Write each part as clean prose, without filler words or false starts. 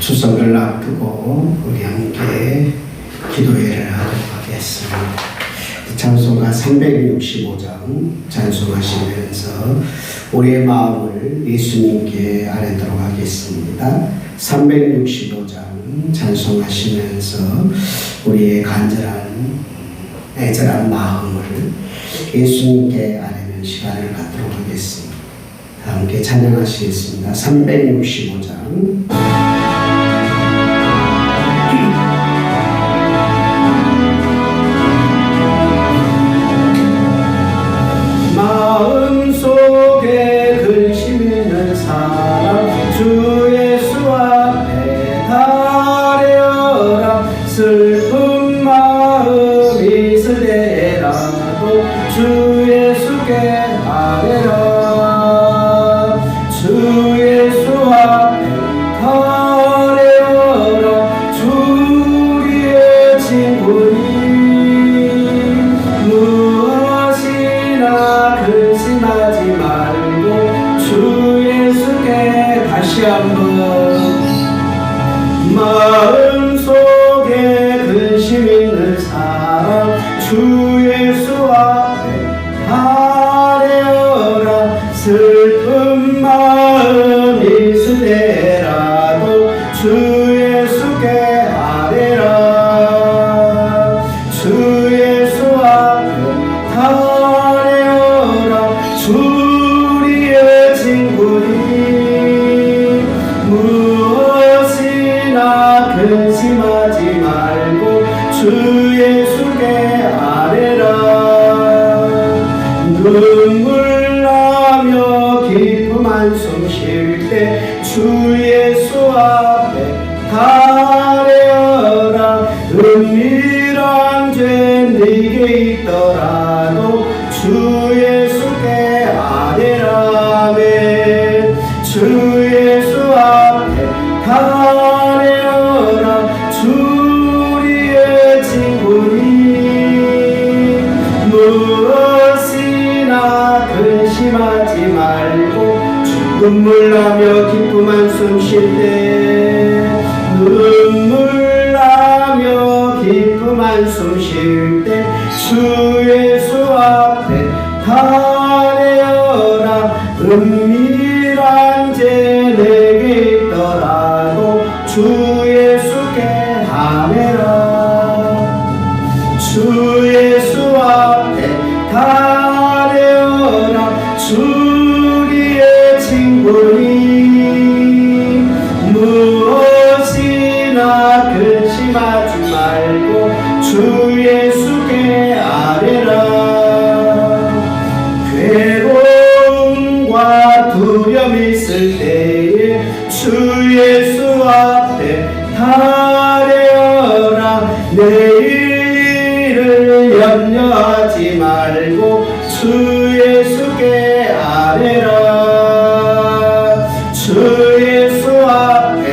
추석을 앞두고 우리 함께 기도회를 하도록 하겠습니다. 찬송가 365장 찬송하시면서 우리의 마음을 예수님께 아뢰도록 하겠습니다. 365장 찬송하시면서 우리의 간절한 애절한 마음을 예수님께 아뢰는 시간을 갖도록 하겠습니다. 함께 찬양하시겠습니다. 365장 마음속에 근심 있는 사람 주 예수 앞에 달려라. 슬픈 마음 있을 때라도 주 예수께 아뢰라. 주 예수 앞에 달려라. 주 우리의 친구니 무엇이나 근심하지 말고 주 예수께 다시 한번 마음속에 근심 있는 사람 주 예수 앞에 달려라. 슬픈 마음 있을 때라도 주 예수께 아뢰라. 주 예수 앞에 달려라. 주 우리의 친구니 무엇이나 근심하지 말고 주 예수께 아뢰라. 눈물 나며 기쁨 한숨 쉴 때 주 예수 앞에 달려라. 은밀한 죄 네게 있더라도 주 예수께 아뢰라. 아멘. 주 예수 앞에 달려라. 주 우리의 친구니 무엇이나 근심하지 말고 눈물 나며 기쁨 한숨 쉴 때 눈물 나며 기쁨 한숨 쉴 때 주 예수 앞에 달려라. 은밀한 죄 내게 있더라도 주 예수께 아뢰라. 주 예수 앞에 달려라. 주 우리의 친구니 무엇이나 근심하지 말고 주 예수께 아뢰라. 괴로움과 두려움 있을 때에 주 예수 앞에 달려라. 내일을 염려하지 말고 주 예수께 아뢰라. 주 예수 앞에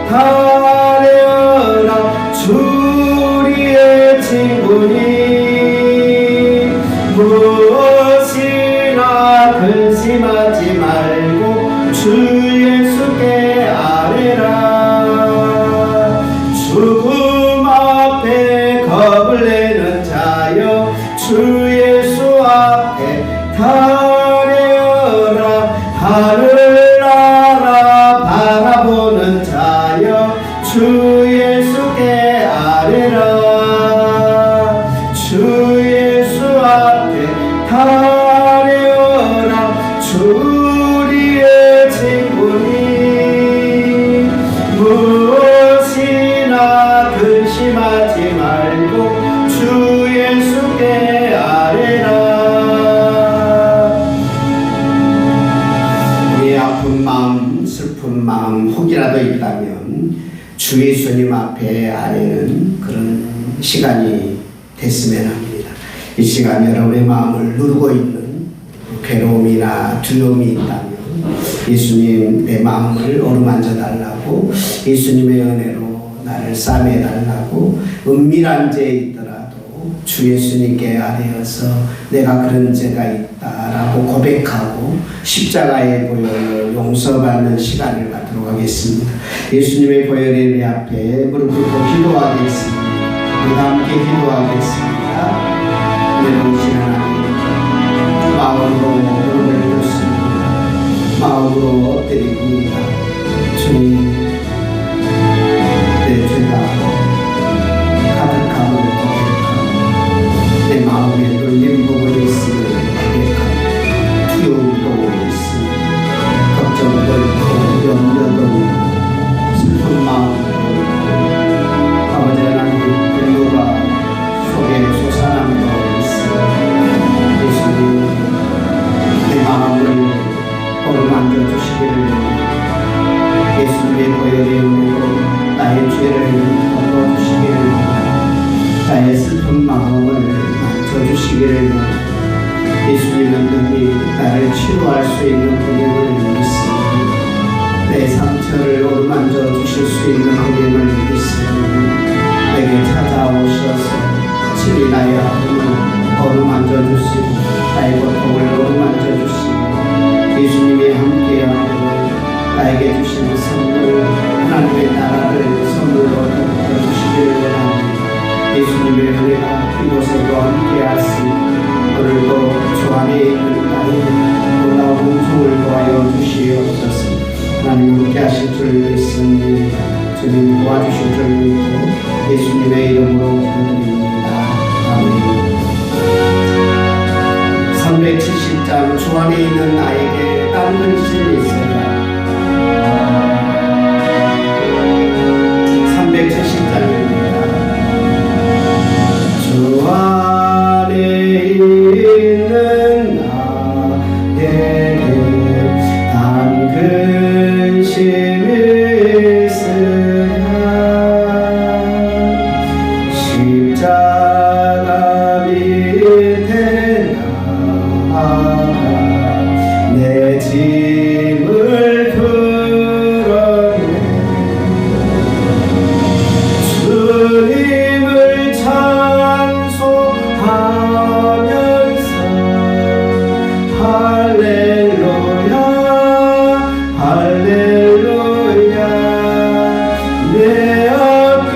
달려라. 주 우리의 친구니 무엇이나 근심하지 말고 주 예수께 아뢰라. 죽음 앞에 겁을 내는 자여 주 예수 앞에 달려라. 하늘나라 바라보는 자여 주 예수께 아뢰라. 주 예수 앞에 달려라. 주 우리의 친구니 무엇이나 근심하지 말고 주 예수께 아뢰라. 우리의 아픈 마음 슬픈 마음 혹이라도 있다면 주 예수님 앞에 아뢰는 그런 시간이 됐으면 합니다. 이 시간 여러분의 마음을 누르고 있는 괴로움이나 두려움이 있다면 예수님 내 마음을 어루만져 달라고, 예수님의 은혜로 나를 싸매 달라고, 은밀한 죄에 있더라도 주 예수님께 아뢰어서 내가 그런 죄가 있다라고 고백하고 십자가의 보혈을 용서받는 시간을 갖도록 하겠습니다. 예수님의 보혈의 은혜 앞에 무릎 꿇고 기도하겠습니다. 우리가 함께 기도하겠습니다. 내놓으신 하나님, 마음으로 무릎을 꿇습니다. 마음으로 엎드립니다. 주님, 내 죄가 가득함을 고백하고 내 마음에 눌린 부분이 있음을 고백하고 두려움도 있으며 걱정도 있고 염려도 있고 슬픈 마음도 있고 아버지 하나님 분노가 속에 솟아남도 있으며 예수님 내 마음을 어루만져 주시기를 원합니다. 예수님의 보혈의 은혜로 나의 죄를 덮어주시기를 원합니다. 나의 슬픈 마음을 만져주시기를 원합니다. 예수님은 능히 나를 치료할 수 있는 분임을 믿습니다. 내 상처를 어루만져 주실 수 있는 분임을 믿습니다. 내게 찾아오셔서 친히 나의 아픔을 어루만져 주시고 나의 고통을 어루만져 주시고 예수님이 함께하고 나에게 주시는 선물 하나님의 나라를 선물로 덮어주시기를 원합니다. 예수님의 은혜가 이곳에도 함께하시니 오늘도 주 안에 있는 나의 놀라운 은총을 도하여 주시옵소서. 하나님 함께하실 줄 믿습니다. 주님 도와주실 줄 믿고 예수님의 이름으로 기도드립니다. 아멘. 370장 주 안에 있는 나에게 딴 글짓이 있어야 370장입니다. 주 안에 있는 나에게 단 근심이 있으랴 십자가 밑에 나아가 내 짐을 풀어내 주님을 찬송하면서 할렐루야 할렐루야 내 앞길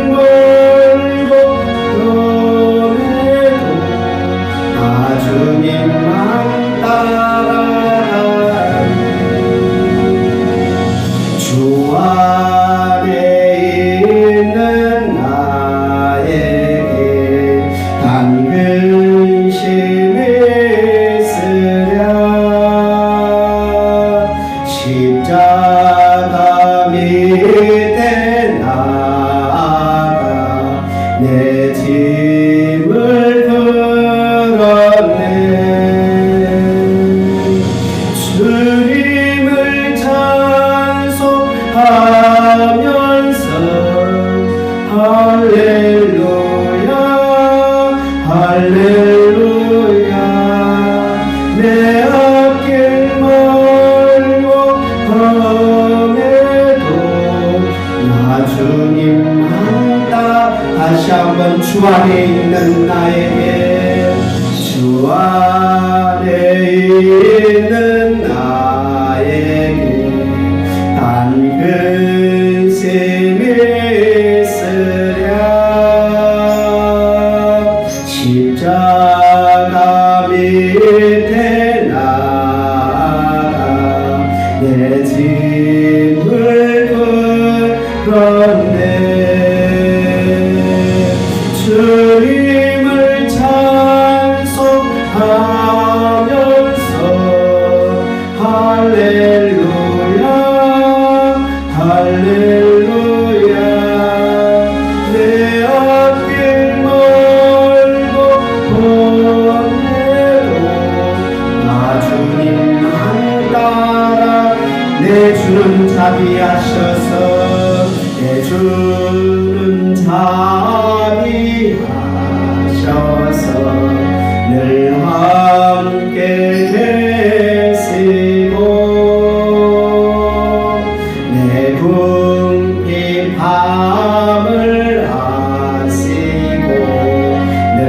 멀고 떠내도 나 주님만 따라가리 주 안에 있는 나에게 단 근심이 있으랴 십자가 밑에 나아가 내 짐을 풀어내 주님을 찬송하면서 할렐루야 할렐루야 내 앞길 멀고 험해도 나 주님만 따라 다시 한번 주 안에 있는 나에게 주 안에 있는 나에게 단 근심이 있으랴 십자가 밑에 나아가 내 짐을 풀어내 주님을 찬송하면서 할렐루야 할렐루야 내 앞길 멀고 험해도 나 주님만 따라 내 주는 자비하셔서 내 주는 자비하셔서 늘 함께 계시고 내 궁핍함을 아시고 늘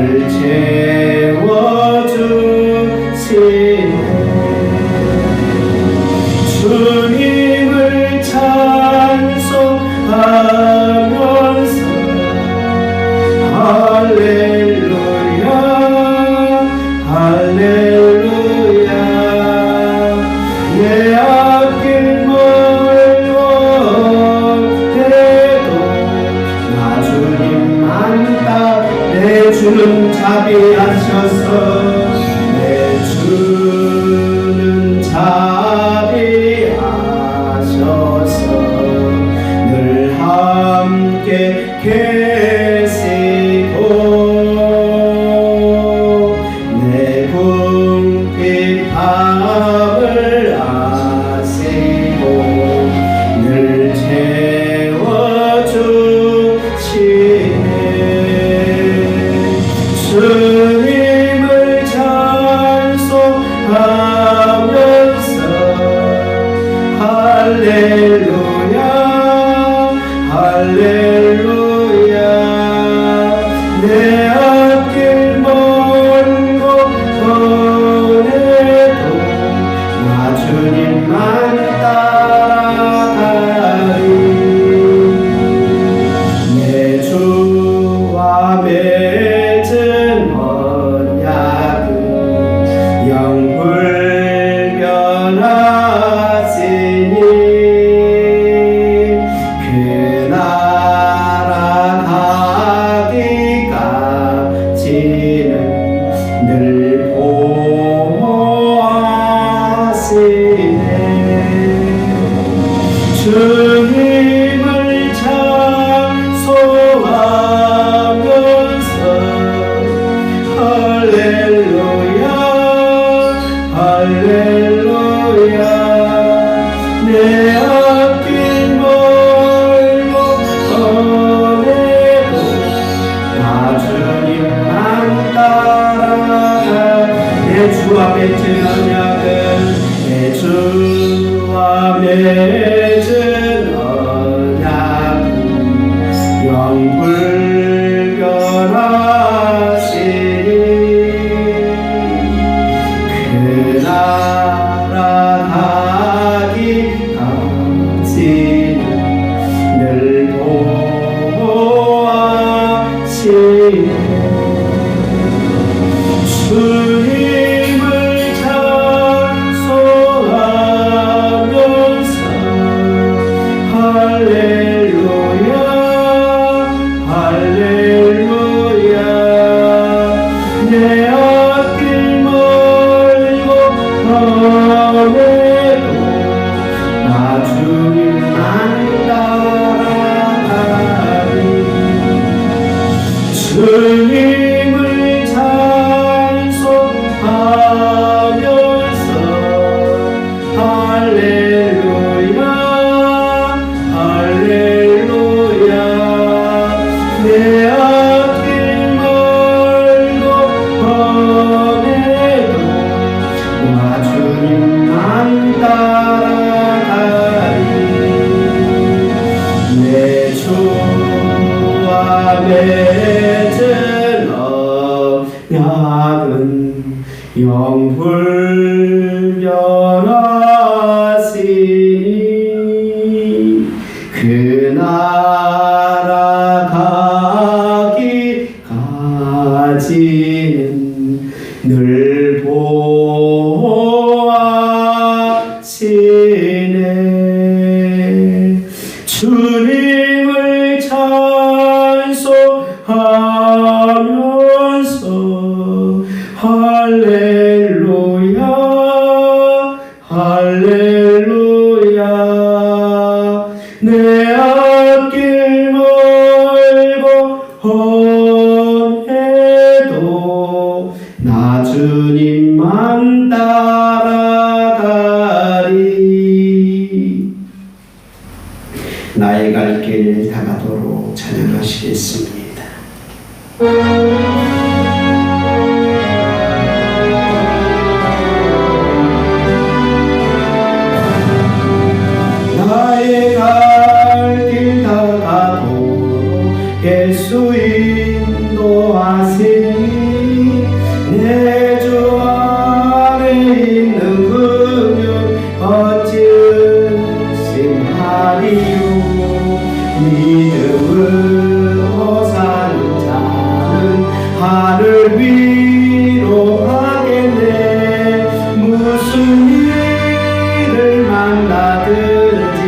늘 함께 계시고 내 궁핍 밤을 아시고 늘 채워주시네. 주님을 찬송하면서 할렐루야 할렐루야. 내 앞길 먼 곳 보내도 나 주님만 따라가리. 내 주와 맺은 언약은 영불변하시니 그 나라 가기까지는 늘 보호하시네. 주님을 찬송하면서 할렐루야 할렐루야. 내 앞길 멀고 험해도 나 주님만 따라가. 내 주와 맺은 언약은 내 주와 맺은 언약은 영불변하시니 그 나라 가기까지는 늘 보호하시네. 주님을 찬송하면서 할렐루야 할렐루야. 내 앞길 멀고 험해도 나 주님만 따라가리. 주님을 찬송하면서 할렐루야 할렐루야. 내 앞길 멀고 험해도 나 주님만 따라가리. 내 주와 맺은 언약은 영불변하시니 그 나라 가기까지는 늘 보호하시네. 주님을 찬송하면서 할렐루야 할렐루야. 내 앞길 멀고 험해도 나 주님만 따라가리. 나의 갈 길 다가도록 찬양하시겠습니다. 나의 갈 길 다가도록 예수 인도하시니 내 주 안에 있는 긍휼 어찌심하리요. 믿음으로 사는 자는 하늘 위로 가겠네. 무슨 일을 만나든지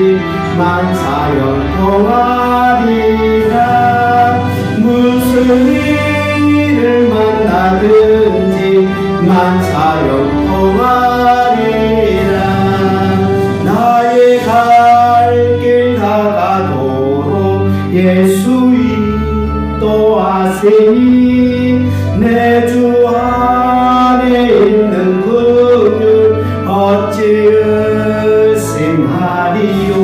만사형통하리라. 무슨 일을 만나든지 만사형통하리라. 나의 갈 인도하시니 내 주 안에 있는 긍휼 어찌 의심하리요.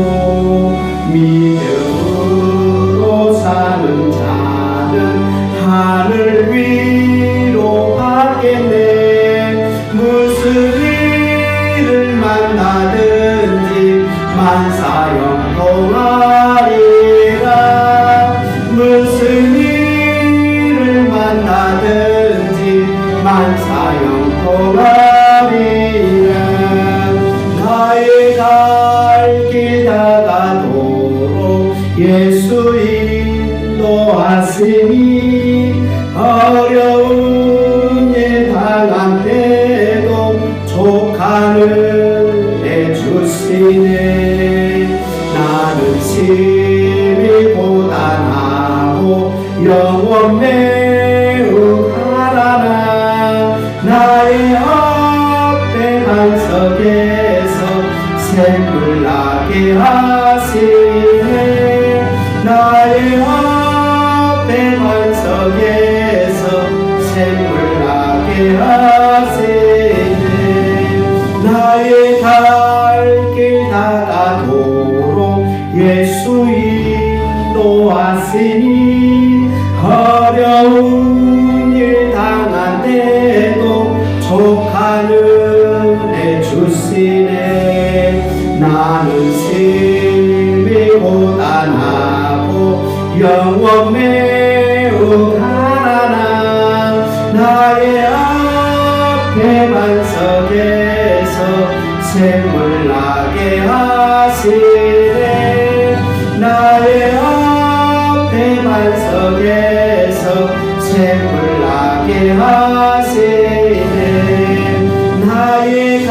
믿음으로 사는 자는 하늘 위로 가겠네. 무슨 일을 만나든지 만사형통하리라. 무슨 일을 만나든지 만사형통하리라. 나의 갈 길 다가도록 예수 인도하시니 어려운 일 당한 때도 족하는 내 주시네. 나는 심히 고단하고 영원 매우 가라나. 나의 앞에 반석에서 샘물 나게 하시네. 나의 앞에 반석에서 샘물 나게 하시네. 나의 갈 길 다가도록 예수 인도하시니 어려운 일 당한 때도 족하는 내 주시네. 나는 심히 고단하고 영원 매우 가라나. 나의 앞에 반석에서 샘물 나게 하시네. 나의 앞에 반석에서 샘물 나게 하시네. 나의 갈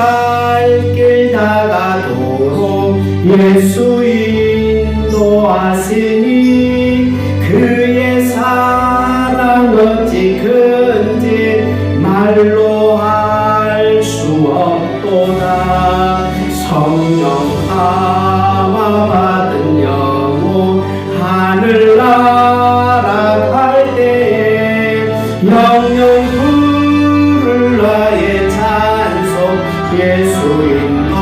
길 다가도록 예수 인도하시니 그의 사랑 어찌 큰지 말로 할 수 없도다. 성령 감화 받은 영혼 하늘 날아갈 때에 영영 부를 나의 찬송 예수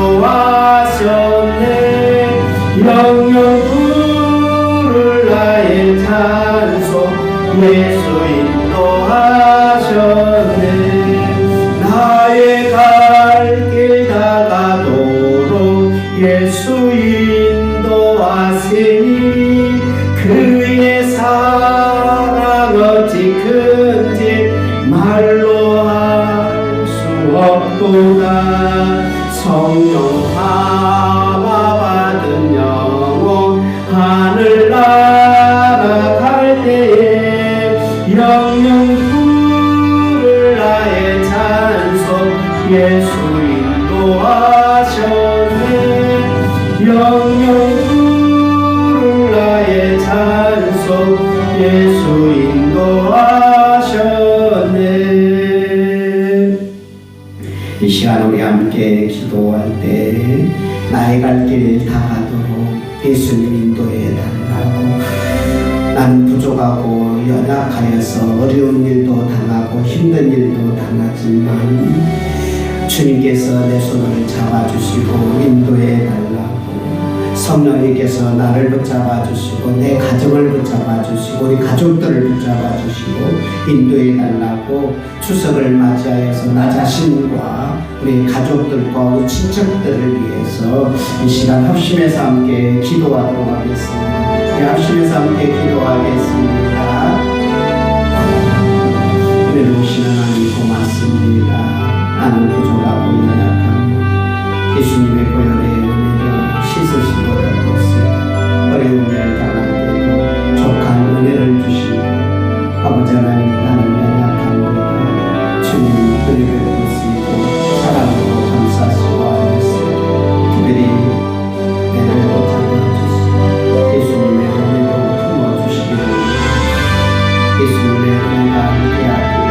인도하셨네. 영영 부를 나의 찬송 예수 인도하셨네. 나의 갈 길 다가도록 예수 인도하시니 그의 사랑 어찌 큰지 말로 할 수 없도다. 성령 감화 받은 영혼 하늘 날아갈 때에 영영 부를 나의 찬송 예수 인도하셨네. 영영 부를 나의 찬송 예수 인도하셨네. 이 시간 우리 함께 기도할 때 나의 갈 길 다가도록 예수님 인도해 달라고. 나는 부족하고 연약하여서 어려운 일도 당하고 힘든 일도 당하지만 주님께서 내 손을 잡아주시고 인도해 달라고. 성령님께서 나를 붙잡아주시고 내 가정을 붙잡아주시고 우리 가족들을 붙잡아주시고 인도해 달라고 추석을 맞이하여서 나 자신과 우리 가족들과 우리 친척들을 위해서 이 시간 합심해서 함께 기도하도록 하겠습니다. 합심해서 함께 기도하겠습니다. 은혜로우신 하나님 고맙습니다. 나는 부족하고 연약합니다. 예수님의 보혈의 은혜로 씻으시고 덮었습니다. 어려운 일 당할 때도 족한 은혜를 주시고 아버지 하나님 나는 연약합니다. 주님 은혜 베푸시고 사랑으로 감싸시고 하였습니다. 특별히 내를 붙잡아주시고 예수님의 은혜로 품어주시기를 예수님의 은혜가 함께하기를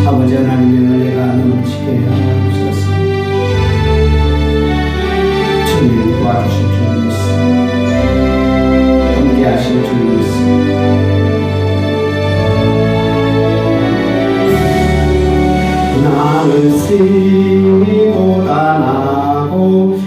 아버지 하나님의 은혜가 넘치게 하옵소서. 주님 도와주실 줄 믿습니다. 함께 하실 줄 믿습니다. 나는 심이보다 나고